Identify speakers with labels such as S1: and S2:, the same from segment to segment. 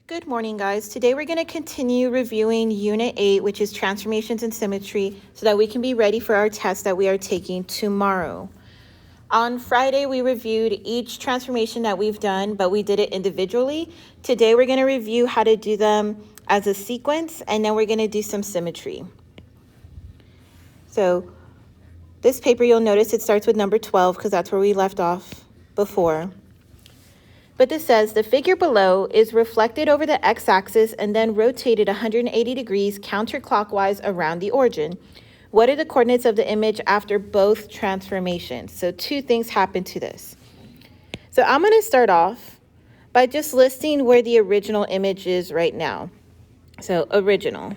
S1: Good morning, guys. Today we're going to continue reviewing Unit 8, which is Transformations and Symmetry, so that we can be ready for our test that we are taking tomorrow. On Friday, we reviewed each transformation that we've done, but we did it individually. Today, we're going to review how to do them as a sequence, and then we're going to do some symmetry. So this paper, you'll notice it starts with number 12 because that's where we left off before. But this says the figure below is reflected over the x-axis and then rotated 180 degrees counterclockwise around the origin. What are the coordinates of the image after both transformations? So two things happen to this. So I'm going to start off by just listing where the original image is right now. So original.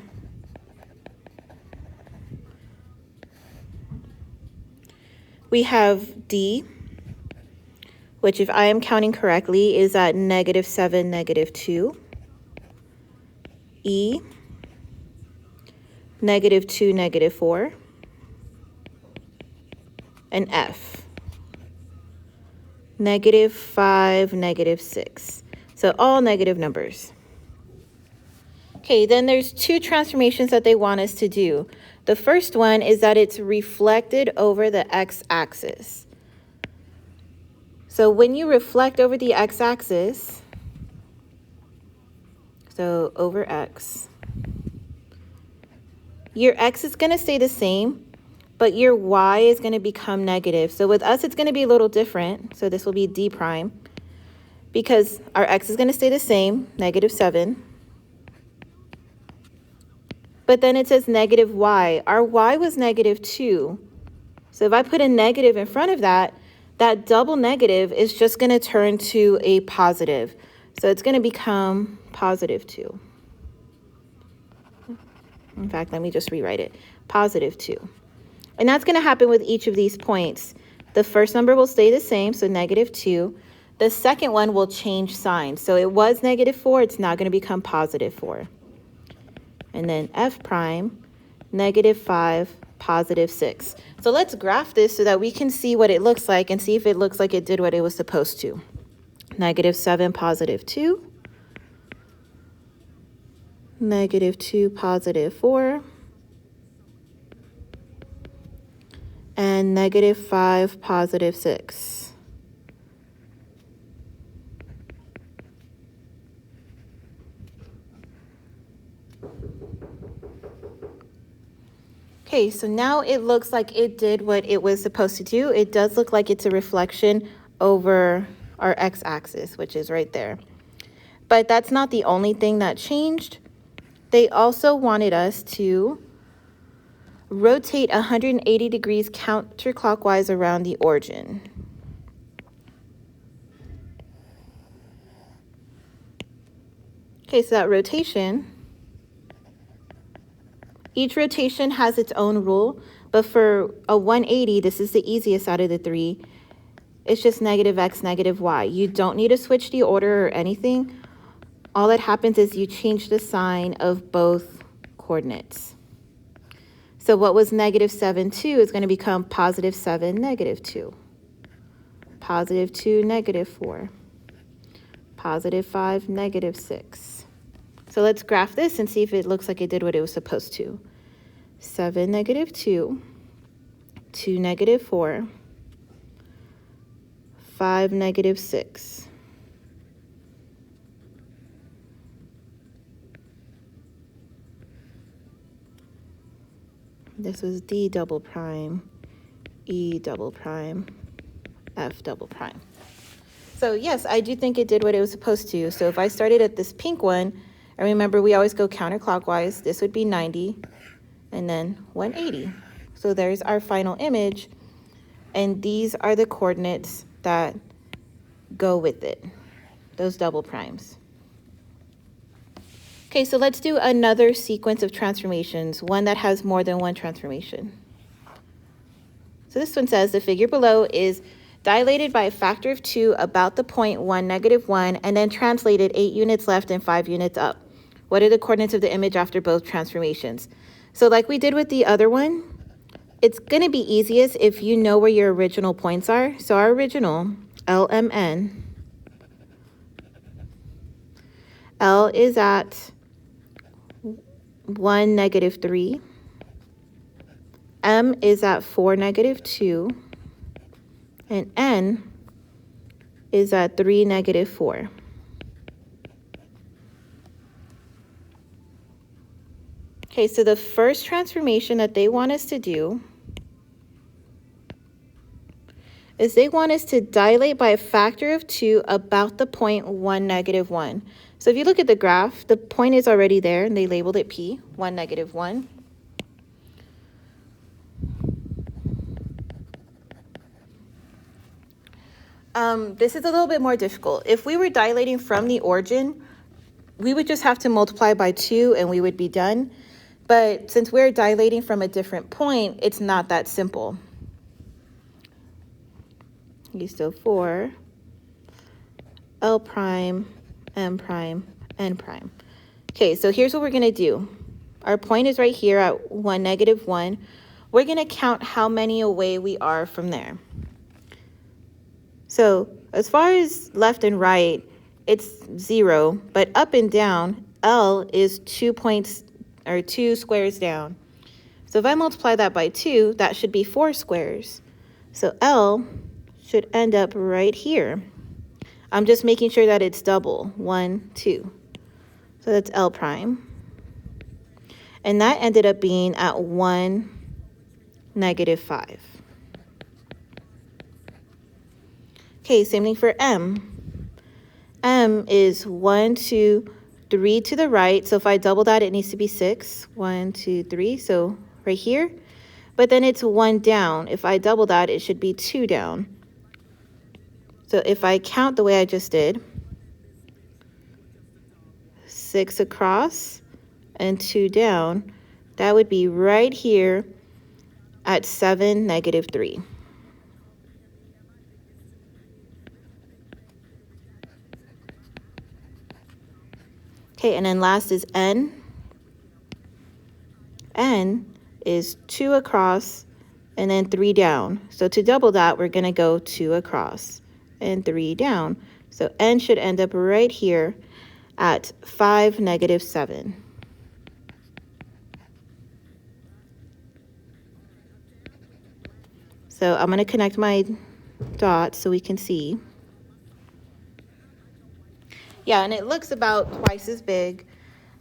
S1: We have D, which if I am counting correctly is at -7, -2. E, -2, -4. And F, -5, -6. So all negative numbers. Okay, then there's two transformations that they want us to do. The first one is that it's reflected over the x-axis. So when you reflect over the x-axis, so over x, your x is going to stay the same, but your y is going to become negative. So with us, it's going to be a little different. So this will be d prime, because our x is going to stay the same, -7. But then it says -y. Our y was -2. So if I put a negative in front of that, that double negative is just going to turn to a positive. So it's going to become +2. In fact, let me just rewrite it. +2. And that's going to happen with each of these points. The first number will stay the same, so -2. The second one will change sign. So it was -4, it's now going to become +4. And then F prime, -5, +6. So let's graph this so that we can see what it looks like and see if it looks like it did what it was supposed to. -7, +2. -2, +4. And -5, +6. Okay, so now it looks like it did what it was supposed to do. It does look like it's a reflection over our x-axis, which is right there. But that's not the only thing that changed. They also wanted us to rotate 180 degrees counterclockwise around the origin. Okay, so that rotation, each rotation has its own rule, but for a 180, this is the easiest out of the three. It's just -x, -y. You don't need to switch the order or anything. All that happens is you change the sign of both coordinates. So what was -7, 2 is going to become +7, -2. +2, -4. +5, -6. So let's graph this and see if it looks like it did what it was supposed to. 7, -2, 2, -4, 5, -6. This was D double prime, E double prime, F double prime. So yes, I do think it did what it was supposed to. So if I started at this pink one, and remember we always go counterclockwise, this would be 90 and then 180. So there's our final image, and these are the coordinates that go with it, those double primes. Okay, so let's do another sequence of transformations, one that has more than one transformation. So this one says the figure below is dilated by a factor of 2 about the point 1, -1, and then translated 8 units left and 5 units up. What are the coordinates of the image after both transformations? So like we did with the other one, it's going to be easiest if you know where your original points are. So our original, LMN, L is at 1, -3. M is at 4, -2. And N is at 3, -4. Okay, so the first transformation that they want us to do is they want us to dilate by a factor of 2 about the point 1, -1. So if you look at the graph, the point is already there, and they labeled it P, 1, -1. This is a little bit more difficult. If we were dilating from the origin, we would just have to multiply by 2 and we would be done. But since we're dilating from a different point, it's not that simple. Okay, so 4, L prime, M prime, N prime. Okay, so here's what we're going to do. Our point is right here at 1, -1. We're going to count how many away we are from there. So as far as left and right, it's 0, but up and down, L is 2 points or 2 squares down. So if I multiply that by 2, that should be 4 squares. So L should end up right here. I'm just making sure that it's double, 1, 2. So that's L prime. And that ended up being at 1, -5. Okay, same thing for M. M is 1, 2, 3 to the right. So if I double that, it needs to be 6. 1, 2, 3. So right here. But then it's 1 down. If I double that, it should be 2 down. So if I count the way I just did, 6 across and 2 down, that would be right here at 7, -3. Okay, and then last is N. N is 2 across and then 3 down. So to double that, we're going to go 2 across and 3 down. So N should end up right here at 5, -7. So I'm going to connect my dots so we can see. Yeah, and it looks about twice as big.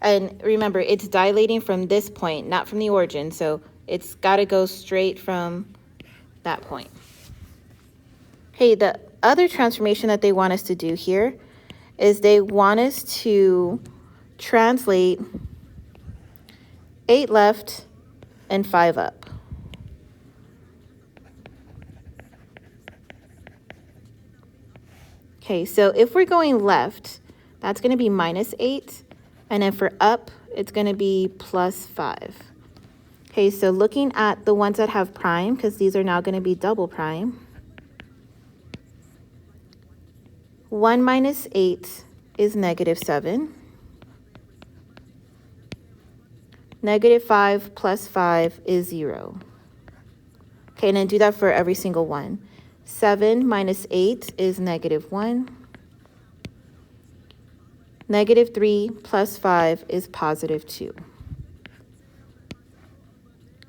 S1: And remember, it's dilating from this point, not from the origin. So it's got to go straight from that point. Okay, the other transformation that they want us to do here is they want us to translate 8 left and 5 up. Okay, so if we're going left, that's going to be -8. And then for up, it's going to be +5. Okay, so looking at the ones that have prime, because these are now going to be double prime. 1 - 8 is -7. -5 + 5 is 0. Okay, and then do that for every single one. 7 - 8 is -1. -3 + 5 is +2.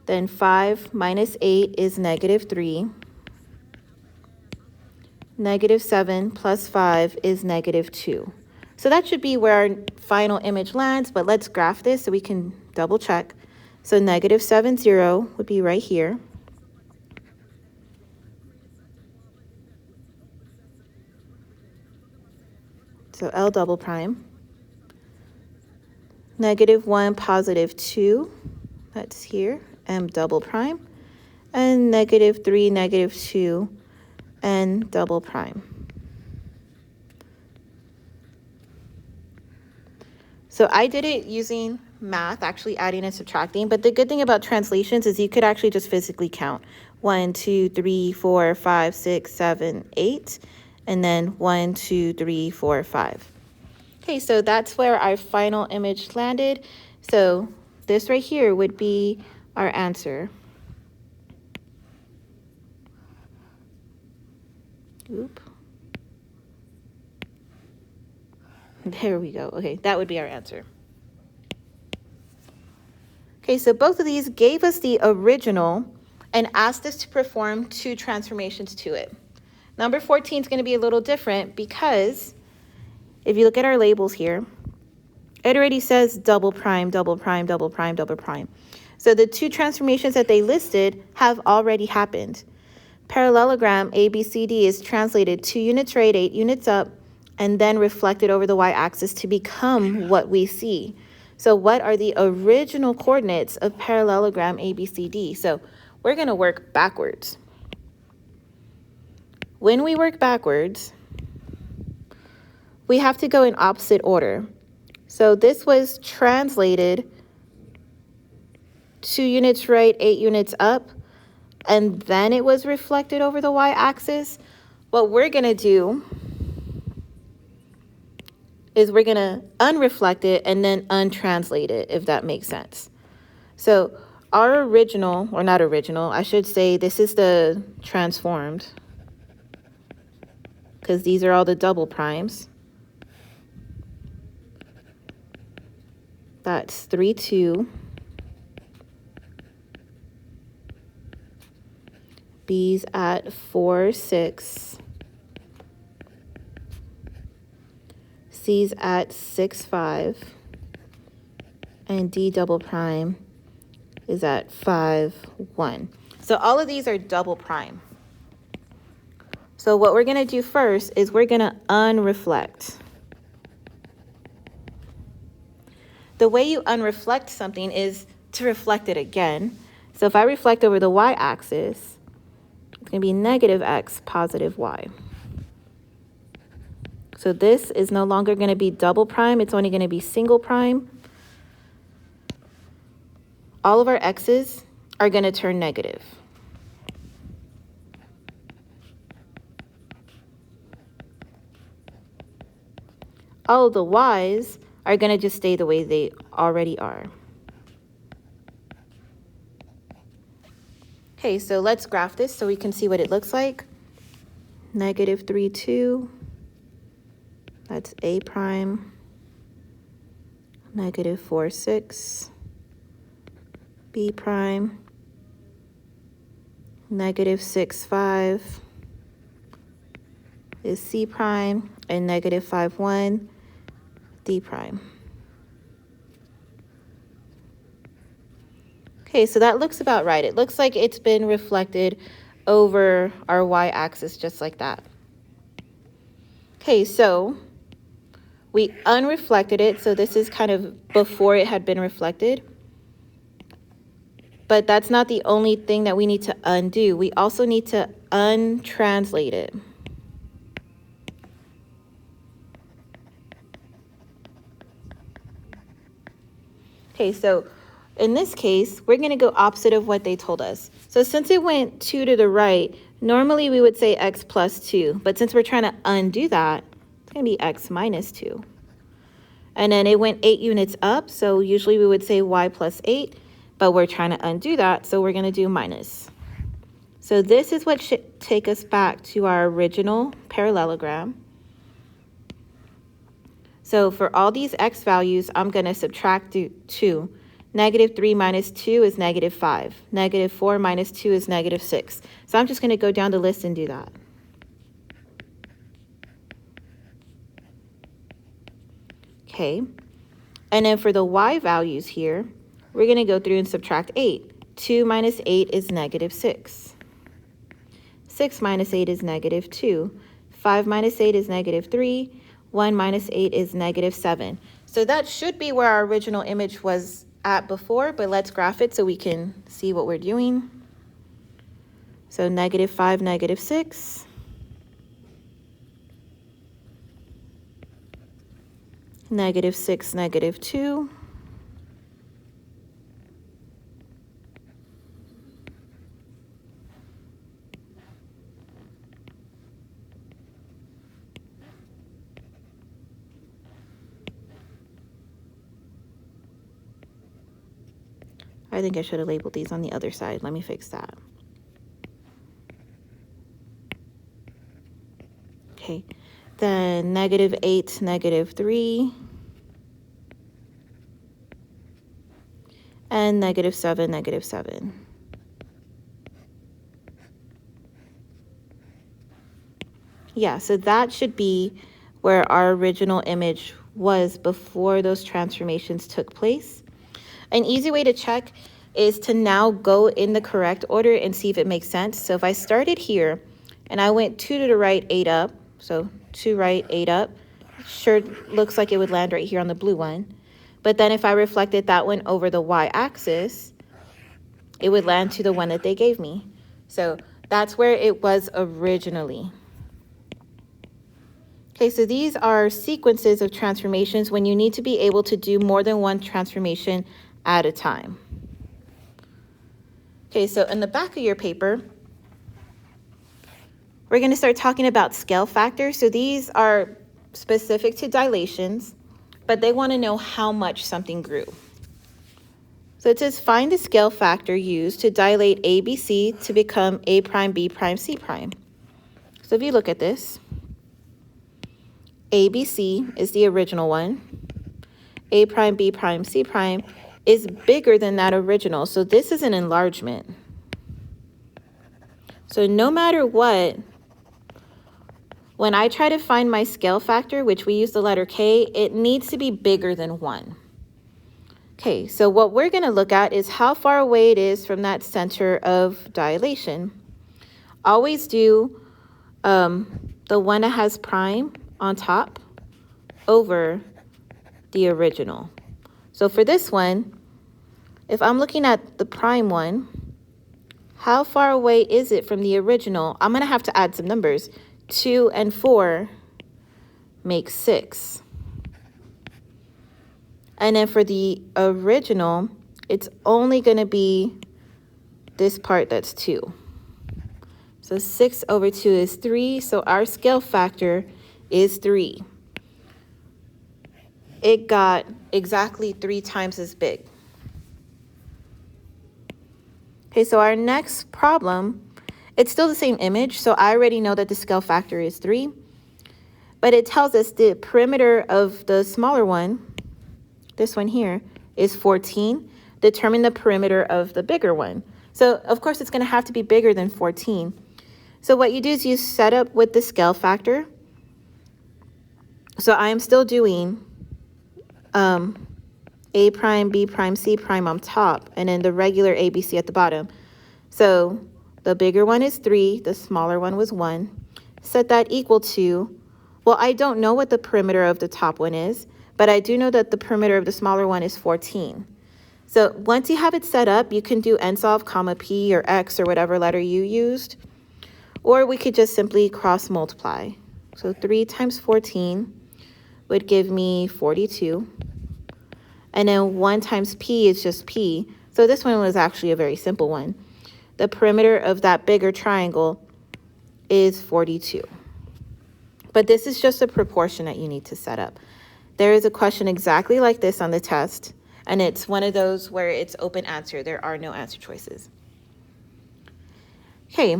S1: Then 5 - 8 is -3. -7 + 5 is -2. So that should be where our final image lands, but let's graph this so we can double check. So -7, 0 would be right here. So L double prime. -1, +2, that's here, M double prime. And -3, -2, N double prime. So I did it using math, actually adding and subtracting, but the good thing about translations is you could actually just physically count. 1, 2, 3, 4, 5, 6, 7, 8, and then 1, 2, 3, 4, 5. Okay, so that's where our final image landed. So this right here would be our answer. Oop. There we go. Okay, that would be our answer. Okay, so both of these gave us the original and asked us to perform 2 transformations to it. Number 14 is going to be a little different because if you look at our labels here, it already says double prime, double prime, double prime, double prime. So the 2 transformations that they listed have already happened. Parallelogram ABCD is translated 2 units right, 8 units up, and then reflected over the y-axis to become what we see. So what are the original coordinates of parallelogram ABCD? So we're going to work backwards. When we work backwards, we have to go in opposite order. So this was translated 2 units right, 8 units up, and then it was reflected over the y-axis. What we're going to do is we're going to unreflect it and then untranslate it, if that makes sense. So our original, or not original, I should say this is the transformed, because these are all the double primes. That's 3, 2. B's at 4, 6. C's at 6, 5. And D double prime is at 5, 1. So all of these are double prime. So what we're going to do first is we're going to unreflect. The way you unreflect something is to reflect it again. So if I reflect over the y-axis, it's going to be negative x, positive y. So this is no longer going to be double prime. It's only going to be single prime. All of our x's are going to turn negative. All of the y's are going to just stay the way they already are. Okay, so let's graph this so we can see what it looks like. Negative 3, 2. That's A prime. Negative 4, 6. B prime. Negative 6, 5 is C prime. And negative 5, 1, D prime. Okay, so that looks about right. It looks like it's been reflected over our y-axis just like that. Okay, so we unreflected it, so this is kind of before it had been reflected. But that's not the only thing that we need to undo. We also need to untranslate it. Okay, so in this case, we're going to go opposite of what they told us. So since it went 2 to the right, normally we would say x plus 2. But since we're trying to undo that, it's going to be x minus 2. And then it went 8 units up, so usually we would say y plus 8. But we're trying to undo that, so we're going to do minus. So this is what should take us back to our original parallelogram. So for all these x values, I'm going to subtract 2. Negative 3 minus 2 is negative 5. Negative 4 minus 2 is negative 6. So I'm just going to go down the list and do that. Okay. And then for the y values here, we're going to go through and subtract 8. 2 minus 8 is negative 6. 6 minus 8 is negative 2. 5 minus 8 is negative 3. 1 minus 8 is negative 7. So that should be where our original image was at before, but let's graph it so we can see what we're doing. So negative 5, negative 6. Negative 6, negative 2. I think I should have labeled these on the other side. Let me fix that. Okay, then -8, -3, and -7, -7. Yeah, so that should be where our original image was before those transformations took place. An easy way to check is to now go in the correct order and see if it makes sense. So if I started here and I went 2 to the right, 8 up, so 2 right, 8 up, sure looks like it would land right here on the blue one. But then if I reflected that one over the y-axis, it would land to the one that they gave me. So that's where it was originally. Okay, so these are sequences of transformations when you need to be able to do more than one transformation at a time. Okay, so in the back of your paper, we're going to start talking about scale factors. So these are specific to dilations, but they want to know how much something grew. So it says find the scale factor used to dilate ABC to become A prime, B prime, C prime. So if you look at this, ABC is the original one. A prime, B prime, C prime is bigger than that original. So this is an enlargement. So no matter what, when I try to find my scale factor, which we use the letter K, it needs to be bigger than 1. Okay, so what we're going to look at is how far away it is from that center of dilation. Always do the one that has prime on top over the original. So for this one, if I'm looking at the prime one, how far away is it from the original? I'm going to have to add some numbers. 2 and 4 make 6. And then for the original, it's only going to be this part that's 2. So 6 over 2 is 3. So our scale factor is 3. It got exactly 3 times as big. Okay, so our next problem, it's still the same image, so I already know that the scale factor is 3. But it tells us the perimeter of the smaller one, this one here, is 14. Determine the perimeter of the bigger one. So, of course, it's going to have to be bigger than 14. So what you do is you set up with the scale factor. So I am still doing A prime, B prime, C prime on top, and then the regular ABC at the bottom. So the bigger one is 3, the smaller one was 1. Set that equal to, well, I don't know what the perimeter of the top one is, but I do know that the perimeter of the smaller one is 14. So once you have it set up, you can do nsolve, comma, P or X or whatever letter you used, or we could just simply cross multiply. So 3 times 14 would give me 42. And then 1 times P is just P. So this one was actually a very simple one. The perimeter of that bigger triangle is 42. But this is just a proportion that you need to set up. There is a question exactly like this on the test, and it's one of those where it's open answer. There are no answer choices. Okay,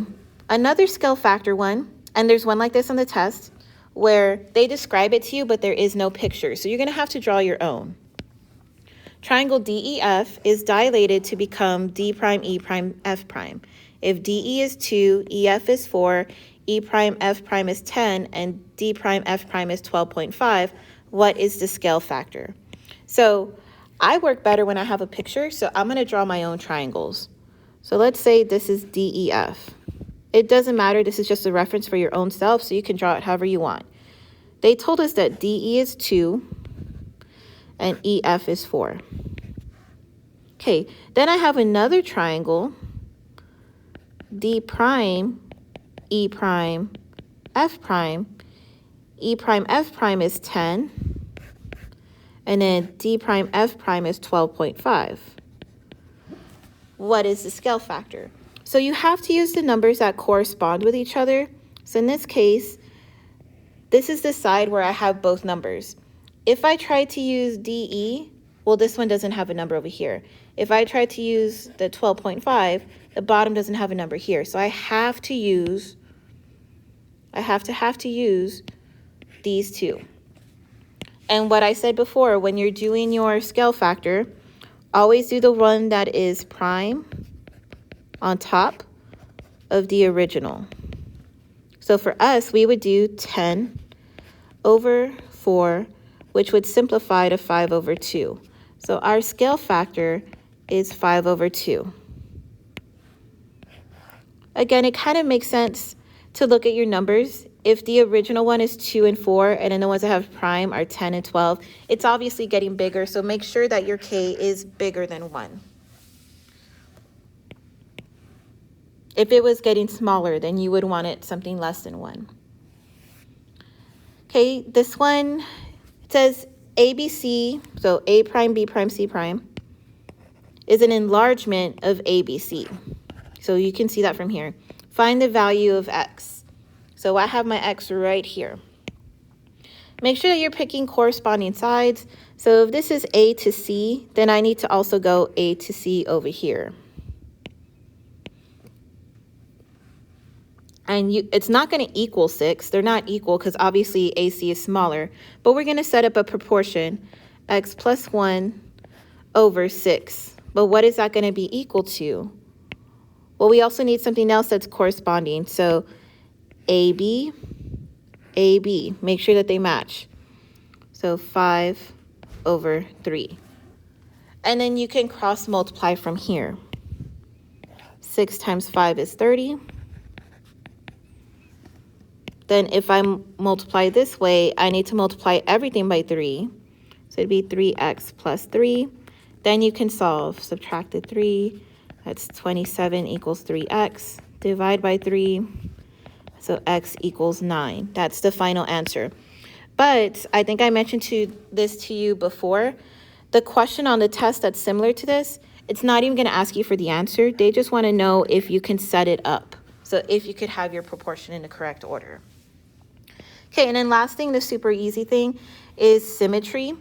S1: another scale factor one, and there's one like this on the test, where they describe it to you, but there is no picture. So you're going to have to draw your own. Triangle DEF is dilated to become D prime, E prime, F prime. If DE is 2, EF is 4, E prime, F prime is 10, and D prime, F prime is 12.5, what is the scale factor? So I work better when I have a picture, so I'm going to draw my own triangles. So let's say this is DEF. It doesn't matter, this is just a reference for your own self, so you can draw it however you want. They told us that DE is 2 and EF is 4. Okay, then I have another triangle, D prime, E prime, F prime. E prime, F prime is 10, and then D prime, F prime is 12.5. What is the scale factor? So you have to use the numbers that correspond with each other. So in this case, this is the side where I have both numbers. If I try to use DE, well, this one doesn't have a number over here. If I try to use the 12.5, the bottom doesn't have a number here. So I have to use these two. And what I said before, when you're doing your scale factor, always do the one that is prime on top of the original. So for us, we would do 10 over 4, which would simplify to 5 over 2. So our scale factor is 5 over 2. Again, it kind of makes sense to look at your numbers. If the original one is 2 and 4, and then the ones that have prime are 10 and 12, it's obviously getting bigger, so make sure that your k is bigger than 1. If it was getting smaller, then you would want it something less than 1. Okay, this one, it says ABC, so A prime, B prime, C prime, is an enlargement of ABC. So you can see that from here. Find the value of x. So I have my x right here. Make sure that you're picking corresponding sides. So if this is A to C, then I need to also go A to C over here. And it's not going to equal 6. They're not equal because obviously AC is smaller. But we're going to set up a proportion, x plus 1 over 6. But what is that going to be equal to? Well, we also need something else that's corresponding. So AB, AB, make sure that they match. So 5 over 3. And then you can cross multiply from here. 6 times 5 is 30. Then if I multiply this way, I need to multiply everything by 3. So it'd be 3x plus 3. Then you can solve. Subtract the 3. That's 27 equals 3x. Divide by 3. So x equals 9. That's the final answer. But I think I mentioned this to you before. The question on the test that's similar to this, it's not even going to ask you for the answer. They just want to know if you can set it up. So if you could have your proportion in the correct order. Okay, and then last thing, the super easy thing, is symmetry.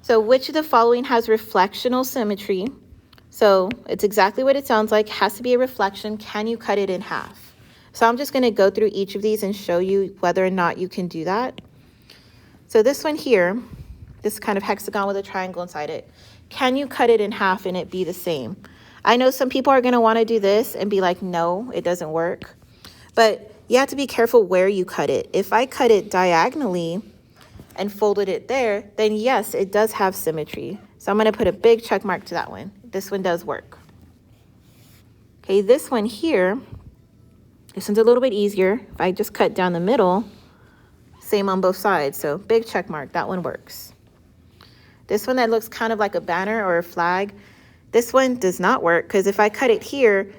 S1: So which of the following has reflectional symmetry? So it's exactly what it sounds like, has to be a reflection. Can you cut it in half? So I'm just going to go through each of these and show you whether or not you can do that. So this one here, this kind of hexagon with a triangle inside it, can you cut it in half and it be the same? I know some people are going to want to do this and be like, no, it doesn't work. But you have to be careful where you cut it. If I cut it diagonally and folded it there, then yes, it does have symmetry. So I'm going to put a big check mark to that one. This one does work. Okay, this one here, this one's a little bit easier. If I just cut down the middle, same on both sides. So big check mark, that one works. This one that looks kind of like a banner or a flag, this one does not work because if I cut it here,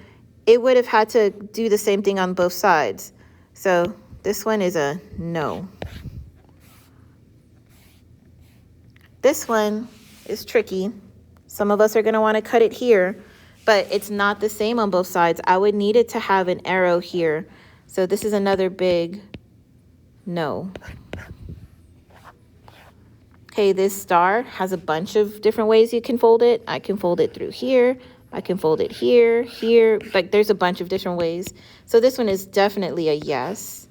S1: it would have had to do the same thing on both sides. So this one is a no. This one is tricky. Some of us are going to want to cut it here, but it's not the same on both sides. I would need it to have an arrow here. So this is another big no. Okay, this star has a bunch of different ways you can fold it. I can fold it through here. I can fold it here, here, but there's a bunch of different ways. So this one is definitely a yes.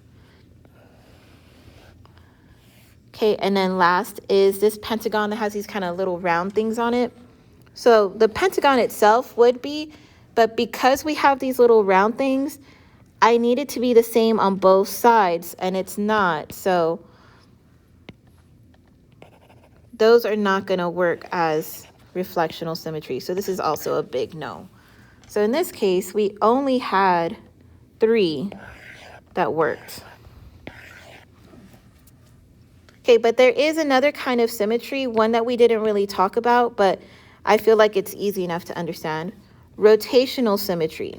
S1: Okay, and then last is this pentagon that has these kind of little round things on it. So the pentagon itself would be, but because we have these little round things, I need it to be the same on both sides, and it's not. So those are not going to work as reflectional symmetry. So this is also a big no. So in this case, we only had 3 that worked. Okay, but there is another kind of symmetry, one that we didn't really talk about, but I feel like it's easy enough to understand. Rotational symmetry.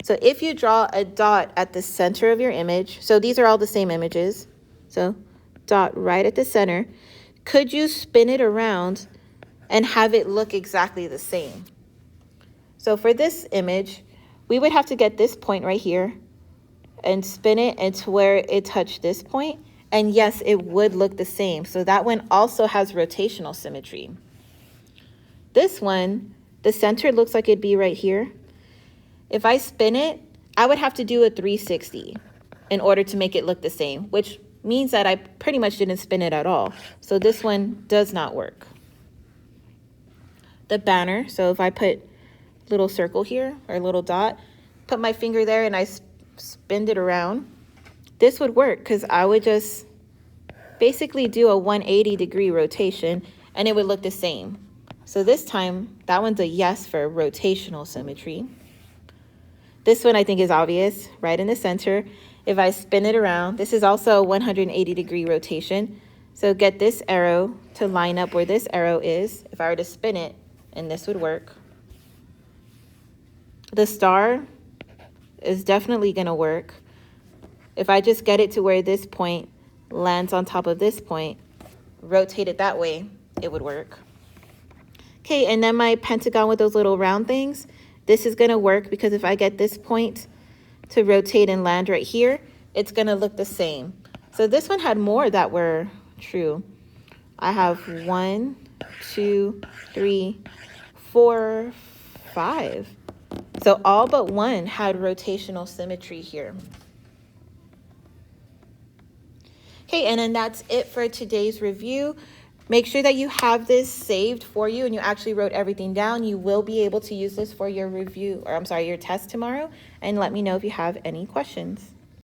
S1: So if you draw a dot at the center of your image, so these are all the same images, so dot right at the center, could you spin it around and have it look exactly the same? So for this image, we would have to get this point right here and spin it into where it touched this point. And yes, it would look the same. So that one also has rotational symmetry. This one, the center looks like it'd be right here. If I spin it, I would have to do a 360 in order to make it look the same, which means that I pretty much didn't spin it at all. So this one does not work. The banner, so if I put little circle here or little dot, put my finger there and I spin it around, this would work because I would just basically do a 180-degree rotation and it would look the same. So this time, that one's a yes for rotational symmetry. This one I think is obvious, right in the center. If I spin it around, this is also a 180-degree rotation. So get this arrow to line up where this arrow is. If I were to spin it, and this would work. The star is definitely going to work. If I just get it to where this point lands on top of this point, rotate it that way, it would work. Okay, and then my pentagon with those little round things, this is going to work because if I get this point to rotate and land right here, it's going to look the same. So this one had more that were true. I have 1, 2, 3, 4, 5. So all but one had rotational symmetry here. Okay, and then that's it for today's review. Make sure that you have this saved for you and you actually wrote everything down. You will be able to use this for your review, or I'm sorry, your test tomorrow. And let me know if you have any questions.